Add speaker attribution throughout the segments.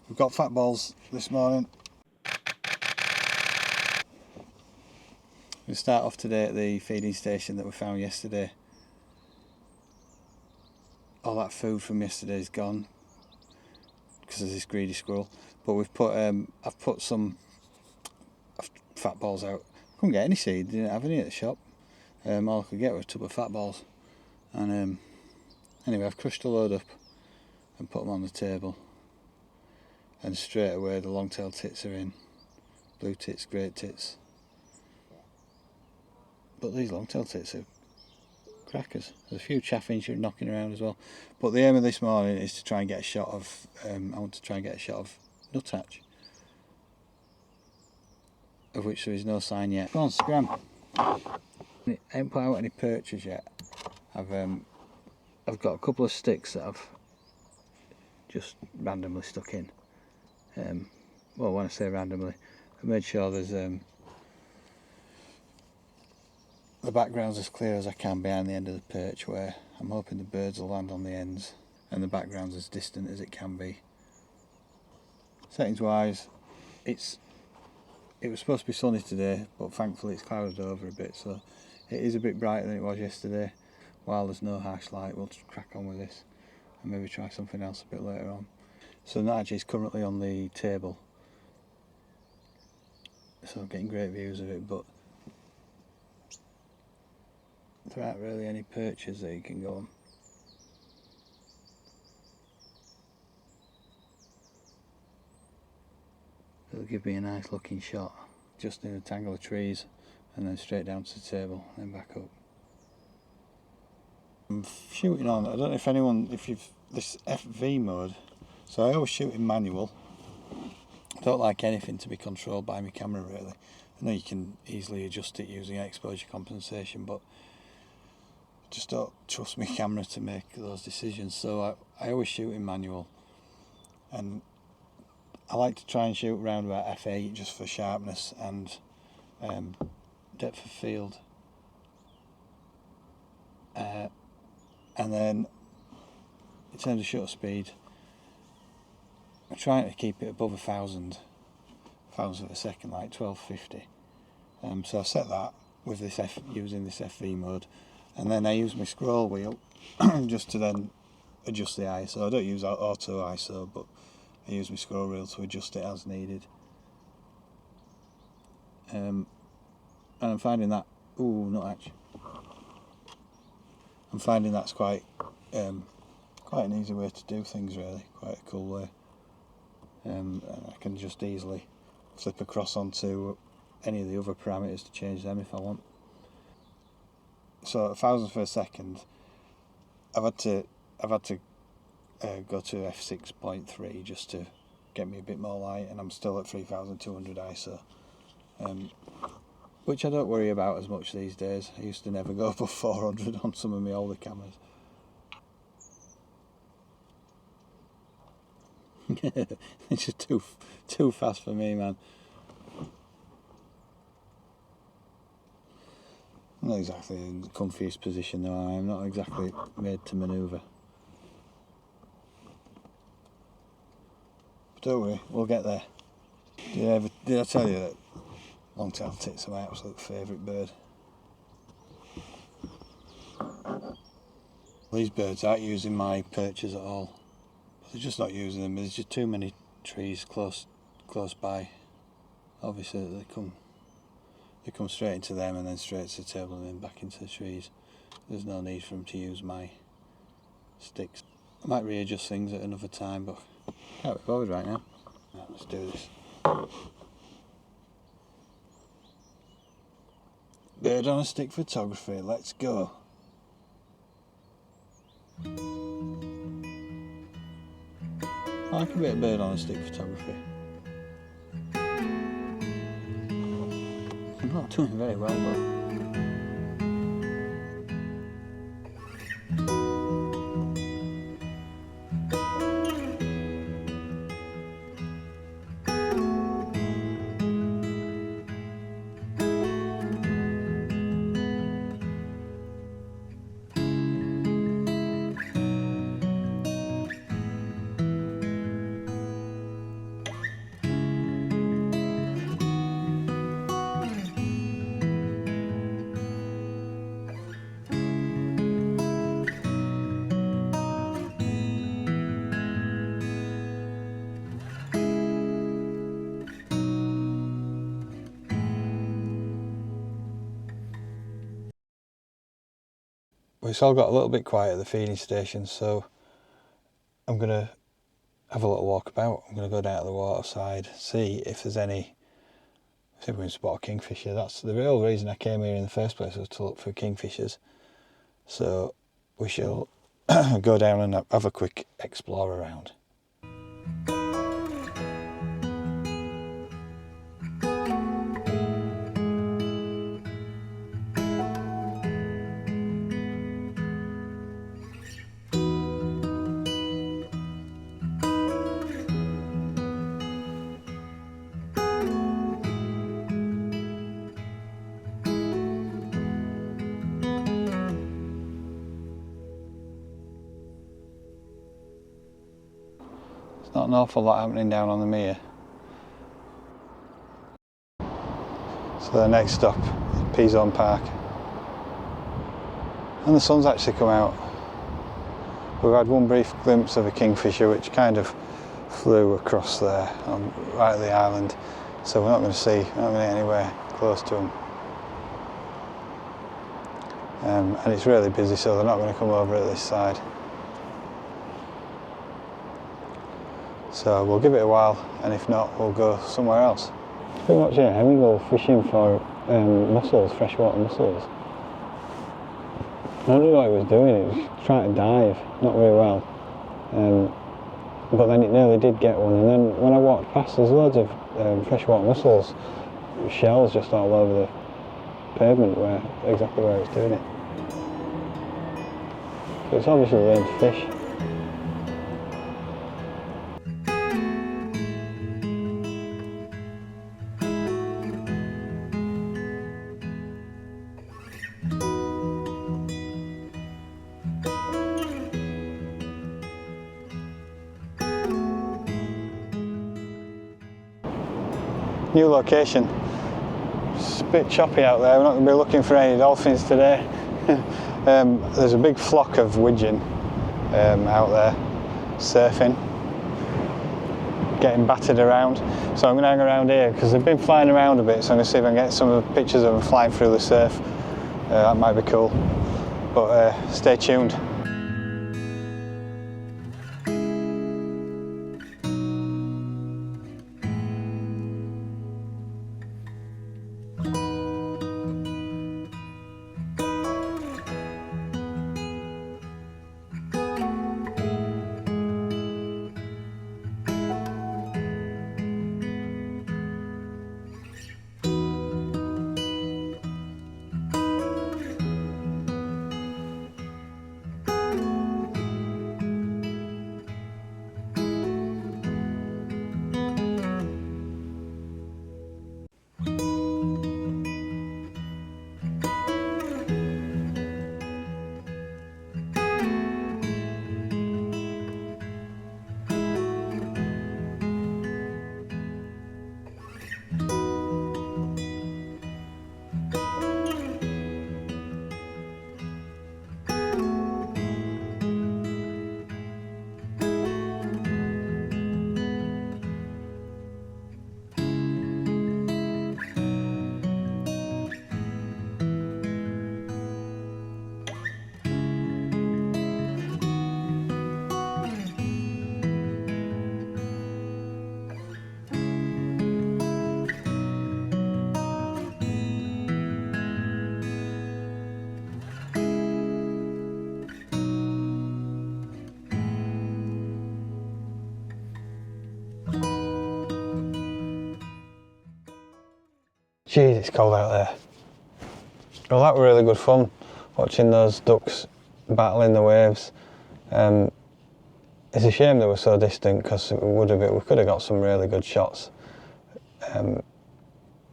Speaker 1: We've got fat balls this morning. We'll start off today at the feeding station that we found yesterday. All that food from yesterday is gone because of this greedy squirrel. But we've put, I've put some fat balls out. Couldn't get any seed, didn't have any at the shop. All I could get was a tub of fat balls. And anyway, I've crushed a load up and put them on the table. And straight away the long-tailed tits are in. Blue tits, great tits. But these long-tailed tits are crackers. There's a few chaffinch knocking around as well. But the aim of this morning is to try and get a shot of, I want to try and get a shot of nuthatch, of which there is no sign yet. Come on, scram. I haven't put out any perches yet. I've got a couple of sticks that I've just randomly stuck in. Well, when I say randomly, I made sure there's the background's as clear as I can behind the end of the perch, where I'm hoping the birds will land on the ends, and the background's as distant as it can be. Settings wise, it was supposed to be sunny today, but thankfully it's clouded over a bit, so it is a bit brighter than it was yesterday. While there's no harsh light, we'll just crack on with this and maybe try something else a bit later on. So nuthatch is currently on the table, so I'm getting great views of it, but there aren't really any perches that you can go on. It'll give me a nice looking shot, just in a tangle of trees, and then straight down to the table, and then back up. I'm shooting on, I don't know if you've this FV mode, so I always shoot in manual. I don't like anything to be controlled by my camera really. I know you can easily adjust it using exposure compensation, but I just don't trust my camera to make those decisions, so I always shoot in manual. And I like to try and shoot around about f8 just for sharpness and depth of field. And then in terms of shutter speed, I'm trying to keep it above 1,000 of a second, like 1250. So I set that with this using this FV mode, and then I use my scroll wheel just to then adjust the ISO. I don't use auto ISO, but I use my scroll wheel to adjust it as needed. And I'm finding that, nuthatch. I'm finding that's quite an easy way to do things really, quite a cool way. And I can just easily flip across onto any of the other parameters to change them if I want. So 1,000 per second, I've had to go to f6.3 just to get me a bit more light, and I'm still at 3,200 ISO, which I don't worry about as much these days. I used to never go above 400 on some of my older cameras. It's just too fast for me, man. I'm not exactly in the comfiest position though. I'm not exactly made to manoeuvre. But don't worry, we'll get there. Did I tell you that long-tailed tits are my absolute favourite bird? These birds aren't using my perches at all. They're just not using them. There's just too many trees close by. Obviously they come straight into them and then straight to the table and then back into the trees. There's no need for them to use my sticks. I might readjust things at another time, but I can't be bothered right now. Right, let's do this. Bird on a stick photography, let's go. I like a bit of bird on a stick photography. I'm not doing very well though. But it's all got a little bit quiet at the feeding station, so I'm going to have a little walk about. I'm going to go down to the waterside, see if there's any, see if we can spot a kingfisher. That's the real reason I came here in the first place, was to look for kingfishers. So we shall go down and have a quick explore around. Not an awful lot happening down on the mere. So the next stop is P-Zone Park. And the sun's actually come out. We've had one brief glimpse of a kingfisher which kind of flew across there, right at the island. So we're not going to get anywhere close to them. And it's really busy, so they're not going to come over at this side. So we'll give it a while, and if not, we'll go somewhere else. Pretty much here, Hemingway fishing for mussels, freshwater mussels. I don't know what it was doing, it was trying to dive, not very well. But then it nearly did get one, and then when I walked past, there's loads of freshwater mussels, shells just all over the pavement, exactly where it's doing it. So it's obviously learned to fish. New location. It's a bit choppy out there, we're not going to be looking for any dolphins today. There's a big flock of widgeon out there surfing, getting battered around. So I'm going to hang around here because they've been flying around a bit, so I'm going to see if I can get some of the pictures of them flying through the surf. That might be cool, but stay tuned. Jeez, it's cold out there. Well, that were really good fun, watching those ducks battling the waves. It's a shame they were so distant, because we could have got some really good shots.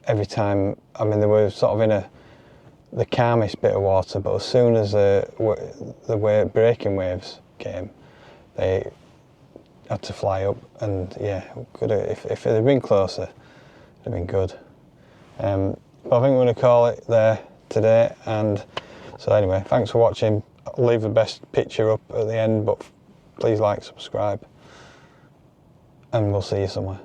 Speaker 1: Every time, I mean, they were sort of in the calmest bit of water, but as soon as the breaking waves came, they had to fly up, and yeah, if it had been closer, it'd have been good. But I think we're going to call it there today, and so anyway, thanks for watching. I'll leave the best picture up at the end, but please like, subscribe, and we'll see you somewhere.